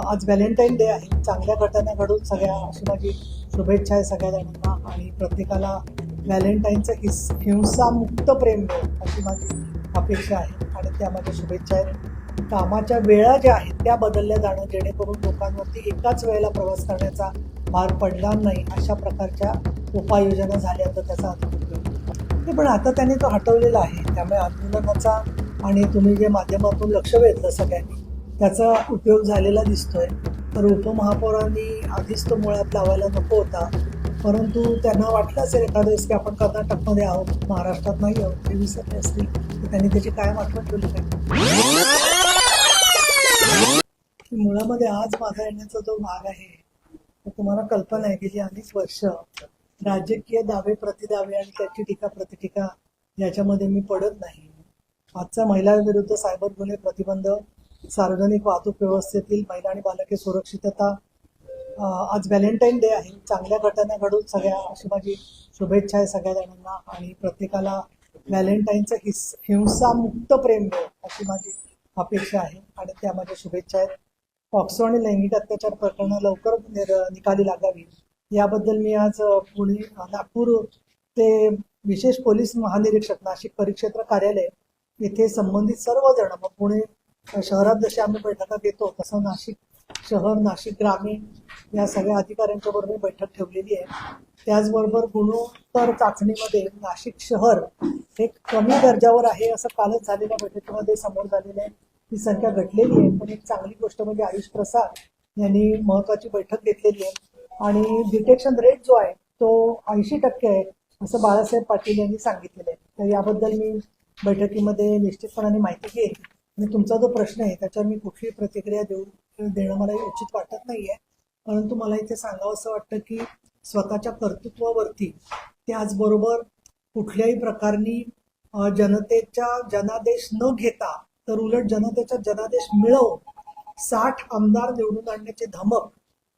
आज Valentine day आहे. चांगल्या घटना घडून सगळ्या अशी माझी शुभेच्छा आहे सगळ्या जणांना आणि प्रत्येकाला व्हॅलेंटाईनचं हिंसामुक्त प्रेम मिळो अशी माझी अपेक्षा आहे आणि त्या माझ्या शुभेच्छा आहेत. कामाच्या वेळा ज्या आहेत त्या बदलल्या जाणं जेणेकरून लोकांवरती एकाच वेळेला प्रवास करण्याचा भार पडला नाही अशा प्रकारच्या उपाययोजना झाल्या तर त्याचा अधिक उपयोग. पण आता त्याने तो हटवलेला आहे, त्यामुळे आंदोलनाचा आणि तुम्ही जे माध्यमातून लक्ष वेधलं सगळ्यांनी त्याचा उपयोग झालेला दिसतोय. तर उपमहापौरांनी आधीच तो मुळात लावायला नको होता, परंतु त्यांना वाटलं असेल एखाद्या वेळेस की आपण कर्नाटकमध्ये आहोत, महाराष्ट्रात नाही आहोत, ते विसरले असतील तर त्यांनी त्याची कायम आठवण ठेवली पाहिजे. मुळामध्ये आज माझा येण्याचा जो भाग आहे तो तुम्हाला कल्पना आहे गेली अनेक वर्ष राजकीय दावे प्रतिदावे आणि त्याची टीका प्रतिटीका याच्यामध्ये मी पडत नाही. आजचा महिलांविरुद्ध सायबर गुन्हे प्रतिबंध, सार्वजनिक वाहतूक व्यवस्थेतील महिला आणि बालके सुरक्षितता. आज व्हॅलेंटाईन डे आहे. चांगल्या घटना घडून सगळ्या अशी माझी शुभेच्छा आहे सगळ्या जणांना आणि प्रत्येकाला व्हॅलेंटाईनचं हिंसामुक्त प्रेम मिळो अशी माझी अपेक्षा आहे आणि त्या माझ्या शुभेच्छा आहेत. पॉक्सो आणि लैंगिक अत्याचार प्रकरणं लवकर निकाली लागावी याबद्दल मी आज पुणे नागपूर ते विशेष पोलीस महानिरीक्षक नाशिक परिक्षेत्र कार्यालय येथे संबंधित सर्वजण, मग पुणे शहरात जसे आम्ही बैठका घेतो तसं नाशिक शहर, नाशिक ग्रामीण या सगळ्या अधिकाऱ्यांच्या बरोबर बैठक ठेवलेली आहे. त्याचबरोबर गुणोत्तर चाचणीमध्ये नाशिक शहर एक कमी दर्जावर आहे असं कालच झालेल्या बैठकीमध्ये समोर झालेलं आहे. ही संख्या घटलेली आहे, पण एक चांगली गोष्ट म्हणजे आयुष प्रसाद यांनी महत्वाची बैठक घेतलेली आहे आणि डिटेक्शन रेट जो आहे तो 80% आहे असं बाळासाहेब पाटील यांनी सांगितलेलं आहे. तर याबद्दल मी बैठकीमध्ये निश्चितपणाने माहिती घेईन आणि तुमचा जो प्रश्न आहे त्याच्यावर मी कुठली प्रतिक्रिया देणं मला उचित वाटत नाहीये, परंतु मला इथे सांगावं असं वाटतं की स्वतःच्या कर्तृत्वावरती त्याचबरोबर कुठल्याही प्रकारनी जनतेचा जनादेश न घेता तर उलट जनतेचा जनादेश मिळवून 60 आमदार निवडून आणण्याची धमक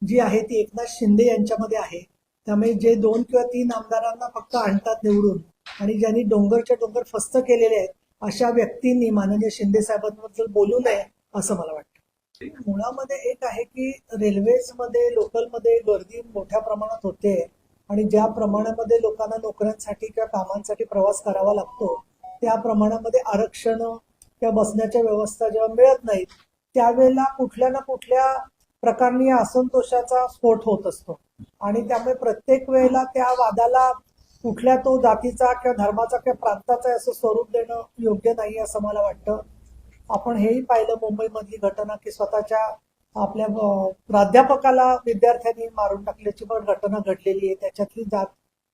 जी आहे ती एकनाथ शिंदे यांच्यामध्ये आहे. त्यामुळे जे 2 किंवा 3 आमदारांना फक्त आणतात निवडून आणि ज्यांनी डोंगरच्या डोंगर फस्त केलेले आहेत अशा व्यक्तींनी माननीय शिंदे साहेबांबद्दल बोलू नये असं मला वाटतं. मुळामध्ये एक आहे की रेल्वेजमध्ये लोकलमध्ये गर्दी मोठ्या प्रमाणात होते आणि ज्या प्रमाणामध्ये लोकांना नोकऱ्यांसाठी किंवा कामांसाठी प्रवास करावा लागतो त्या प्रमाणामध्ये आरक्षण किंवा बसण्याच्या व्यवस्था जेव्हा मिळत नाहीत त्यावेळेला कुठल्या ना कुठल्या प्रकारनी असंतोषाचा स्फोट होत असतो आणि त्यामुळे प्रत्येक वेळेला त्या वादाला कुठल्या तो जातीचा किंवा धर्माचा किंवा प्रांताचा असं स्वरूप देणं योग्य नाही असं मला वाटतं. आपण हेही पाहिलं मुंबईमधली घटना की स्वतःच्या आपल्या प्राध्यापकाला विद्यार्थ्यांनी मारून टाकल्याची पण घटना घडलेली आहे. त्याच्यातली जात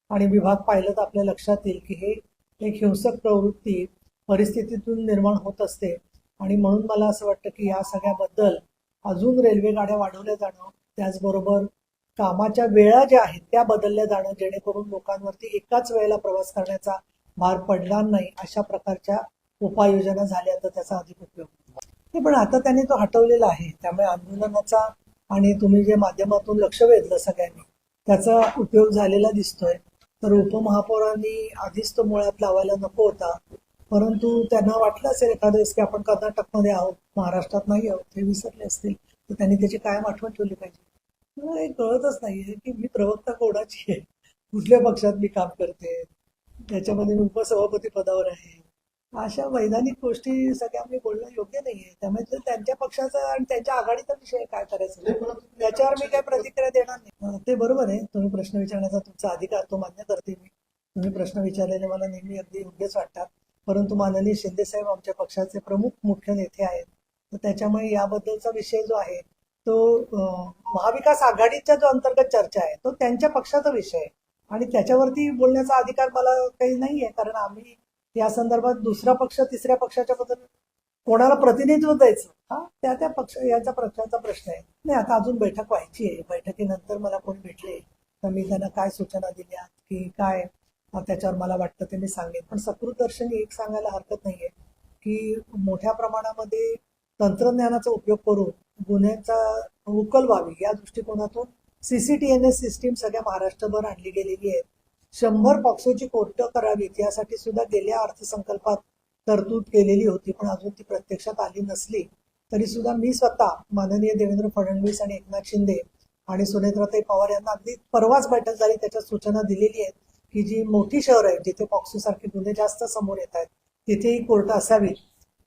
आणि विभाग पाहिलं तर आपल्या लक्षात येईल की हे एक हिंसक प्रवृत्ती परिस्थितीतून निर्माण होत असते आणि म्हणून मला असं वाटतं की या सगळ्याबद्दल अजून रेल्वे गाड्या वाढवल्या जाणं, त्याचबरोबर कामाच्या वेळा ज्या आहेत त्या बदलल्या जाणं जेणेकरून लोकांवरती एकाच वेळेला प्रवास करण्याचा भार पडला नाही अशा प्रकारच्या उपाययोजना झाल्या तर त्याचा अधिक उपयोग. पण आता त्याने तो हटवलेला आहे, त्यामुळे आंदोलनाचा आणि तुम्ही जे माध्यमातून लक्ष वेधलं सगळ्यांनी त्याचा उपयोग झालेला दिसतोय. तर उपमहापौरांनी आधीच तो मुळात लावायला नको होता, परंतु त्यांना वाटलं असेल एखाद्या वेळेस की आपण कर्नाटकमध्ये आहोत, महाराष्ट्रात नाही आहोत, ते विसरले असतील तर त्यांनी त्याची कायम आठवण ठेवली पाहिजे. मला हे कळतच नाहीये की मी प्रवक्ता कोणाची आहे, कुठल्या पक्षात मी काम करते, त्याच्यामध्ये मी उपसभापती पदावर आहे. अशा वैधानिक गोष्टी सगळ्या मी बोलणं योग्य नाहीये. त्यामुळे त्यांच्या पक्षाचा आणि त्यांच्या आघाडीचा विषय काय करायचं त्याच्यावर मी काही प्रतिक्रिया देणार नाही. ते बरोबर आहे, तुम्ही प्रश्न विचारण्याचा तुमचा अधिकार तो मान्य करते मी. तुम्ही प्रश्न विचारलेले मला नेहमी अगदी योग्यच वाटतात, परंतु माननीय शिंदे साहेब आमच्या पक्षाचे प्रमुख मुख्य नेते आहेत, तर त्याच्यामुळे याबद्दलचा विषय जो आहे तो महाविकास आघाडीच्या जो अंतर्गत चर्चा आहे तो त्यांच्या पक्षाचा विषय आहे आणि त्याच्यावरती बोलण्याचा अधिकार मला काही नाहीये, कारण आम्ही या संदर्भात दुसरा पक्ष तिसऱ्या पक्षाच्या बद्दल कोणाला प्रतिनिधित्व द्यायचं हा त्या त्या पक्ष यांच्या पक्षाचा प्रश्न आहे. नाही, आता अजून बैठक व्हायची आहे. बैठकीनंतर मला कोण भेटले तर मी त्यांना काय सूचना दिल्या की काय त्याच्यावर मला वाटतं ते मी सांगेन. पण सकृतदर्शनी एक सांगायला हरकत नाहीये की मोठ्या प्रमाणामध्ये तंत्रज्ञानाचा उपयोग करून गुन्ह्यांचा उकल व्हावी या दृष्टिकोनातून CCTNS सिस्टीम सगळ्या महाराष्ट्रभर आणली गेलेली आहे. 100 पॉक्सोची कोर्ट करावीत यासाठी सुद्धा गेल्या अर्थसंकल्पात तरतूद केलेली होती, पण अजून ती प्रत्यक्षात आली नसली तरी सुद्धा मी स्वतः माननीय देवेंद्र फडणवीस आणि एकनाथ शिंदे आणि सुनेत्राताई पवार यांना अगदी परवाच बैठक झाली, त्याच्या सूचना दिलेली आहेत की जी मोठी शहर आहेत जिथे पॉक्सो सारखे गुन्हे जास्त समोर येत आहेत तिथेही कोर्ट असावी.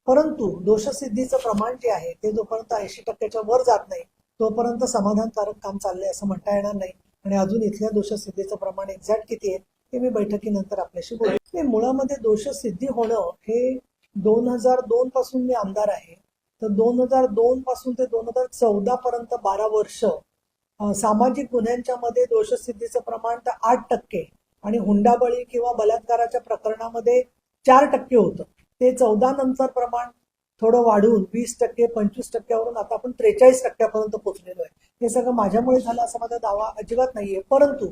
परंतु दोषसिद्धीचं प्रमाण जे आहे ते जोपर्यंत 80% वर जात नाही तोपर्यंत समाधानकारक काम चाललंय असं म्हणता येणार नाही. आणि अजून इथल्या दोषसिद्धीचं प्रमाण एक्झॅक्ट किती आहे ते मी बैठकीनंतर आपल्याशी बोलतो. मुळामध्ये दोषसिद्धी होणं हे 2002 पासून मी आमदार आहे, तर 2002 पासून ते 2014 पर्यंत 12 वर्ष सामाजिक गुन्ह्यांच्या मध्ये दोषसिद्धीचं प्रमाण तर 8% आणि हुंडाबळी किंवा बलात्काराच्या प्रकरणामध्ये 4% होतं. ते 14 नंतर प्रमाण थोडं वाढून 20%, 25%वरून आता आपण 43% पोहोचलेलो आहे. हे सगळं माझ्यामुळे झालं असा माझा दावा अजिबात नाहीये. परंतु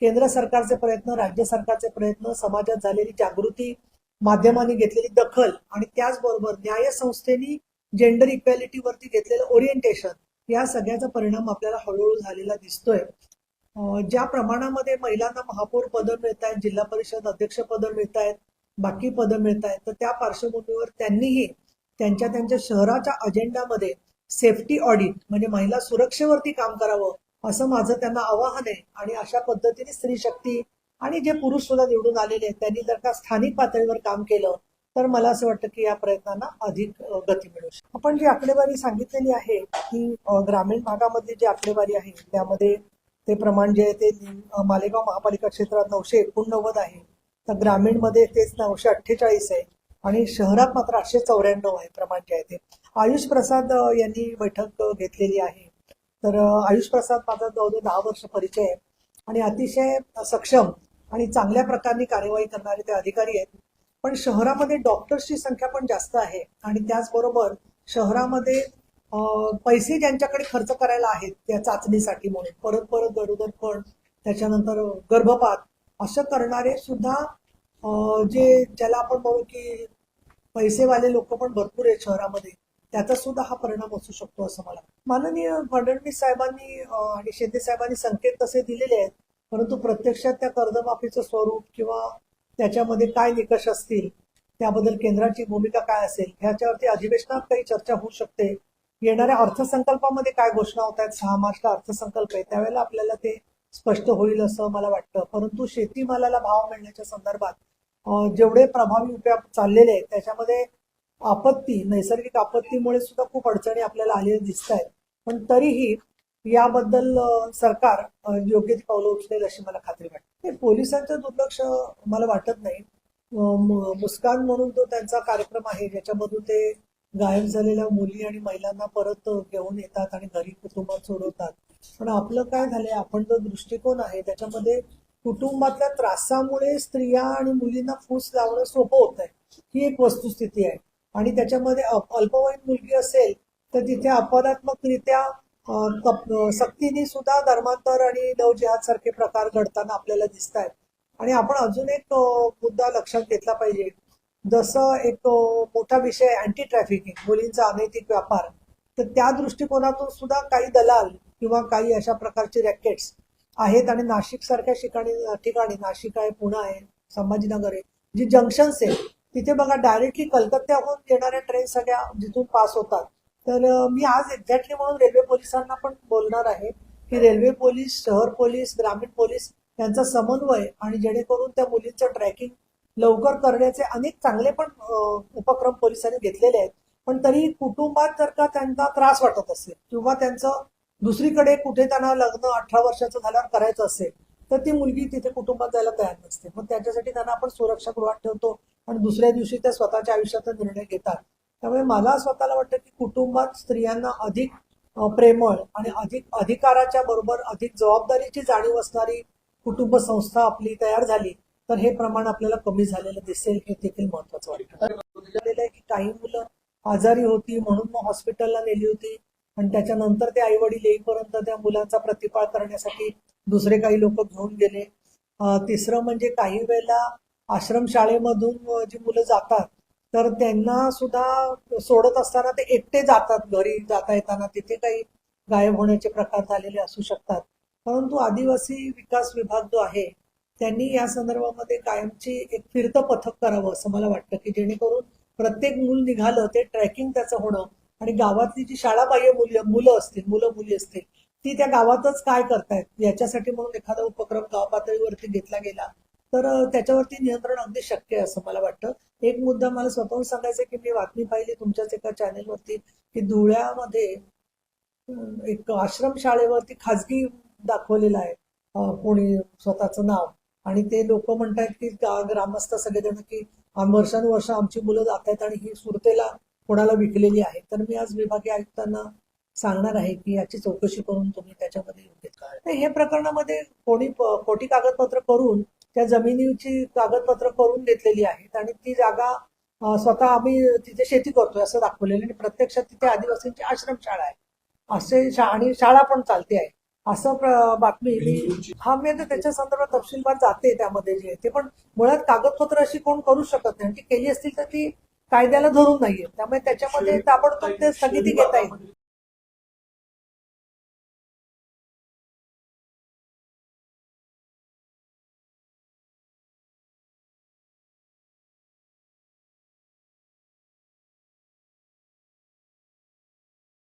केंद्र सरकारचे प्रयत्न, राज्य सरकारचे प्रयत्न, समाजात झालेली जागृती, माध्यमांनी घेतलेली दखल आणि त्याचबरोबर न्यायसंस्थेनी जेंडर इक्वॅलिटीवरती घेतलेलं ओरिएंटेशन, या सगळ्याचा परिणाम आपल्याला हळूहळू झालेला दिसतोय. ज्या प्रमाणामध्ये महिलांना महापौर पदं मिळत आहेत, जिल्हा परिषद अध्यक्ष पदं मिळत आहेत, बाकी पदं मिळत आहेत, तर त्या पार्श्वभूमीवर त्यांनीही त्यांच्या शहराच्या अजेंडामध्ये सेफ्टी ऑडिट म्हणजे महिला सुरक्षेवरती काम करावं असं माझं त्यांना आवाहन आहे. आणि अशा पद्धतीने स्त्री शक्ती आणि जे पुरुष सुद्धा निवडून आलेले आहेत त्यांनी जर का स्थानिक पातळीवर काम केलं तर मला असं वाटतं की या प्रयत्नांना अधिक गती मिळू शकते. आपण जी आकडेवारी सांगितलेली आहे की ग्रामीण भागामधली जी आकडेवारी आहे त्यामध्ये ते प्रमाण जे आहे ते मालेगाव महापालिका क्षेत्रात 989 आहे, तर ग्रामीणमध्ये तेच 948 आहे आणि शहरात मात्र 894 आहे प्रमाण जे आहे ते. आयुष प्रसाद यांनी बैठक घेतलेली आहे. तर आयुष प्रसाद माझा जवळजवळ 10 वर्ष परिचय आहे आणि अतिशय सक्षम आणि चांगल्या प्रकारने कार्यवाही करणारे ते अधिकारी आहेत. पण शहरामध्ये डॉक्टर्सची संख्या पण जास्त आहे आणि त्याचबरोबर शहरामध्ये पैसे ज्यांच्याकडे खर्च करायला आहेत त्या चाचणीसाठी म्हणून परत परत गरोदरपण, त्याच्यानंतर गर्भपात असं करणारे सुद्धा जे ज्याला आपण म्हणू की पैसेवाले लोक पण भरपूर आहेत शहरामध्ये, त्याचा सुद्धा हा परिणाम असू शकतो असं मला. माननीय फडणवीस साहेबांनी आणि शिंदे साहेबांनी संकेत तसे दिलेले आहेत, परंतु प्रत्यक्षात त्या कर्जमाफीचं स्वरूप किंवा त्याच्यामध्ये काय निकष असतील, त्याबद्दल केंद्राची भूमिका काय असेल, ह्याच्यावरती अधिवेशनात काही चर्चा होऊ शकते. येणाऱ्या अर्थसंकल्पामध्ये काय घोषणा होत आहेत, 6 मार्चला अर्थसंकल्प आहे, त्यावेळेला आपल्याला ते स्पष्ट होईल असं मला वाटतं. परंतु शेतीमालाला भाव मिळण्याच्या संदर्भात जेवढे प्रभावी उपाय चाललेले आहेत त्याच्यामध्ये आपत्ती, नैसर्गिक आपत्तीमुळे सुद्धा खूप अडचणी आपल्याला आलेल्या दिसत आहेत, पण तरीही याबद्दल सरकार योग्य ती पावलं उचलेल अशी मला खात्री वाटते. पोलिसांचं दुर्लक्ष मला वाटत नाही. मुस्कान म्हणून तो त्यांचा कार्यक्रम आहे ज्याच्यामधून ते गायब झालेल्या मुली आणि महिलांना परत घेऊन येतात आणि घरी कुटुंबात सोडवतात. पण आपलं काय झालंय, आपण जो दृष्टिकोन आहे त्याच्यामध्ये कुटुंबातल्या त्रासामुळे स्त्रिया आणि मुलींना फूस लावणं सोपं होत आहे, ही एक वस्तुस्थिती आहे. आणि त्याच्यामध्ये अल्पवयीन मुलगी असेल तर तिथे अपवादात्मकरित्या सक्तीने सुद्धा धर्मांतर आणि लव जिहाद सारखे प्रकार घडताना आपल्याला दिसत आहेत. आणि आपण अजून एक मुद्दा लक्षात घेतला पाहिजे, जसं एक मोठा विषय अँटी ट्रॅफिकिंग, मुलींचा अनैतिक व्यापार, तर त्या दृष्टिकोनातून सुद्धा काही दलाल किंवा काही अशा प्रकारचे रॅकेट्स आहेत. आणि नाशिक सारख्या ठिकाणी नाशिक आहे, पुणे आहे, संभाजीनगर आहे, जी जंक्शन्स आहे तिथे बघा डायरेक्टली कलकत्त्याहून येणाऱ्या ट्रेन सगळ्या जिथून पास होतात. तर मी आज एक्झॅक्टली म्हणून रेल्वे पोलिसांना पण बोलणार आहे की रेल्वे पोलीस, शहर पोलीस, ग्रामीण पोलीस यांचा समन्वय आणि जेणेकरून त्या मुलींचं ट्रॅकिंग लवकर करण्याचे अनेक चांगले पण उपक्रम पोलिसांनी घेतलेले आहेत. पण तरी कुटुंबात जर का त्यांना त्रास वाटत असेल किंवा त्यांचं दुसरीकडे कुठे त्यांना लग्न 18 वर्षाचं झाल्यावर करायचं असेल तर ती मुलगी तिथे कुटुंबात जायला तयार नसते. मग त्याच्यासाठी त्यांना आपण सुरक्षागृहात ठेवतो आणि दुसऱ्या दिवशी त्या स्वतःच्या आयुष्याचा निर्णय घेतात. त्यामुळे मला स्वतःला वाटतं की कुटुंबात स्त्रियांना अधिक प्रेमळ आणि अधिक अधिकाराच्या बरोबर अधिक जबाबदारीची जाणीव असणारी कुटुंब संस्था आपली तयार झाली तर हे प्रमाण आपल्याला कमी झालेलं दिसेल, हे देखील महत्वाचं वाटतं. की काही मुलं आजारी होती म्हणून मग हॉस्पिटलला नेली होती आणि त्याच्यानंतर ते आई वडील येईपर्यंत त्या मुलांचा प्रतिपाळ करण्यासाठी दुसरे काही लोक घेऊन गेले. तिसरं म्हणजे काही वेळेला आश्रमशाळेमधून जी मुलं जातात तर त्यांना सुद्धा सोडत असताना ते एकटे जातात, घरी जाता येताना तिथे काही गायब होण्याचे प्रकार झालेले असू शकतात. परंतु आदिवासी विकास विभाग जो आहे त्यांनी या संदर्भामध्ये कायमची एक फिरतं पथक करावं असं मला वाटतं की जेणेकरून प्रत्येक मूल निघालं ते ट्रॅकिंग त्याचं होणं आणि गावातली जी शाळाबाह्य मुलं असतील, मुलं मुली असतील, ती त्या गावातच काय करतायत याच्यासाठी म्हणून एखादा उपक्रम गाव पातळीवरती घेतला गेला तर त्याच्यावरती नियंत्रण अगदी शक्य आहे असं मला वाटतं. एक मुद्दा मला स्वतःहून सांगायचा की मी बातमी पाहिली तुमच्याच एका चॅनेलवरती की धुळ्यामध्ये एक आश्रम शाळेवरती खाजगी दाखवलेलं आहे कोणी स्वतःचं नाव, आणि ते लोक म्हणतायत की ग्रामस्थ सगळेजण की वर्षानुवर्ष आमची मुलं जात आहेत आणि ही सुरतेला कोणाला विकलेली आहे. तर मी आज विभागीय आयुक्तांना सांगणार आहे की याची चौकशी करून तुम्ही त्याच्यामध्ये योग्य तर हे प्रकरणामध्ये कोणी खोटी कागदपत्र करून त्या जमिनीची कागदपत्र करून घेतलेली आहेत आणि ती जागा स्वतः आम्ही तिथे शेती करतोय असं दाखवलेलं आणि प्रत्यक्षात तिथे आदिवासींची आश्रमशाळा आहे असे आणि शाळा पण चालते आहे असं बातमी हा मी आता त्याच्या संदर्भात तपशीलवार जाते त्यामध्ये जे ते, पण मुळात कागदपत्र अशी कोण करू शकत नाही. ती केली असतील तर ती कायद्याला धरून नाहीये, त्यामुळे त्याच्यामध्ये ताबडतोब ते स्थगिती घेता येईल.